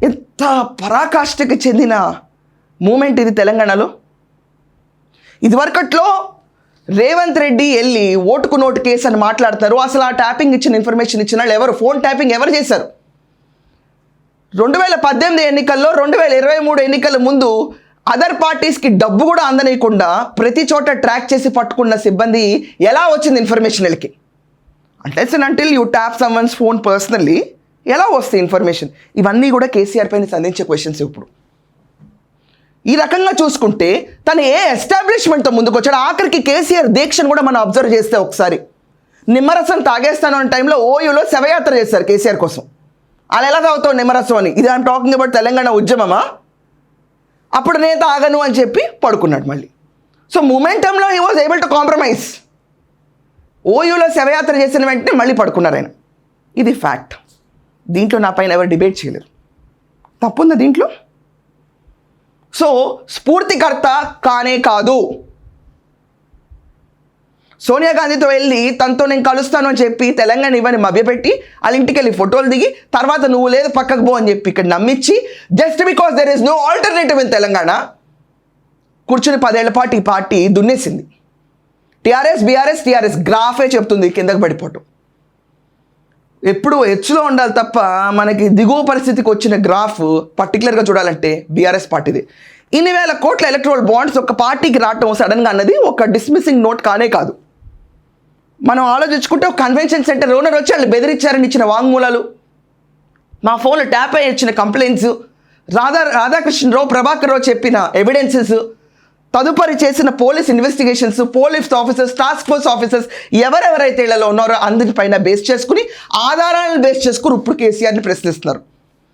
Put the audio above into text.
ఎంత పరాకాష్ఠకి చెందిన మూమెంట్ ఇది తెలంగాణలో. ఇదివరకట్లో రేవంత్ రెడ్డి వెళ్ళి ఓటుకు నోటు కేసు అని మాట్లాడతారు. అసలు ఆ ట్యాపింగ్ ఇచ్చిన ఇన్ఫర్మేషన్ ఇచ్చిన వాళ్ళు ఎవరు, ఫోన్ ట్యాపింగ్ ఎవరు చేశారు? 2018 ఎన్నికల్లో 2023 ఎన్నికల ముందు అదర్ పార్టీస్కి డబ్బు కూడా అందనీయకుండా ప్రతి చోట ట్రాక్ చేసి పట్టుకున్న సిబ్బంది ఎలా వచ్చింది ఇన్ఫర్మేషన్ వీళ్ళకి? Until you tap someone's phone personally ఎలా వస్తాయి ఇన్ఫర్మేషన్? ఇవన్నీ కూడా కేసీఆర్ పైన సంధించే క్వశ్చన్స్. ఇప్పుడు ఈ రకంగా చూసుకుంటే తను ఏ ఎస్టాబ్లిష్మెంట్తో ముందుకు వచ్చాడు? ఆఖరికి కేసీఆర్ దీక్షను కూడా మనం అబ్జర్వ్ చేస్తే ఒకసారి నిమ్మరసం తాగేస్తాను అనే టైంలో ఓయూలో శవయాత్ర చేశారు కేసీఆర్ కోసం. అలా ఎలా తాగుతావు నిమ్మరసం అని? ఇది ఐఎమ్ టాకింగ్ అబౌట్ తెలంగాణ ఉద్యమమా? అప్పుడు నేను తాగను అని చెప్పి పడుకున్నాడు మళ్ళీ. సో మూమెంటంలో he was able to compromise. ఓయూలో శవయాత్ర చేసిన వెంటనే మళ్ళీ పడుకున్నారు ఆయన. ఇది ఫ్యాక్ట్. దీంట్లో నా పైన ఎవరు డిబేట్ చేయలేరు. తప్పుందా దీంట్లో? సో స్ఫూర్తికర్త కానే కాదు. సోనియా గాంధీతో వెళ్ళి తనతో నేను కలుస్తాను అని చెప్పి తెలంగాణ ఇవ్వని మభ్యపెట్టి వాళ్ళ ఇంటికి వెళ్ళి ఫోటోలు దిగి తర్వాత నువ్వు లేదు పక్కకు పో అని చెప్పి ఇక్కడ నమ్మించి just because there is no alternative in Telangana కూర్చుని 10 ఏళ్ల పాటు ఈ పార్టీ దున్నేసింది. టీఆర్ఎస్ గ్రాఫే చెప్తుంది కిందకు పడిపోవటం. ఎప్పుడు హెచ్చులో ఉండాలి తప్ప మనకి దిగువ పరిస్థితికి వచ్చిన గ్రాఫ్ పర్టికులర్గా చూడాలంటే బీఆర్ఎస్ పార్టీది. ఇన్ని వేల కోట్ల ఎలక్ట్రల్ బాండ్స్ ఒక పార్టీకి రావటం సడన్గా అన్నది ఒక డిస్మిసింగ్ నోట్ కానే కాదు. మనం ఆలోచించుకుంటే ఒక కన్వెన్షన్ సెంటర్ ఓనర్ వచ్చి వాళ్ళు బెదిరించారని ఇచ్చిన వాంగ్మూలాలు, మా ఫోన్లో ట్యాప్ అయ్యి ఇచ్చిన కంప్లైంట్స్, రాధాకృష్ణరావు ప్రభాకర్ రావు చెప్పిన ఎవిడెన్సెస్, తదుపరి చేసిన police investigations, police officers, task force officers ఎవరెవరైతే ఇళ్లలో ఉన్నారో అందరిపైన బేస్ చేసుకుని ఆధారాలను బేస్ చేసుకుని ఇప్పుడు కేసీఆర్ని ప్రశ్నిస్తున్నారు.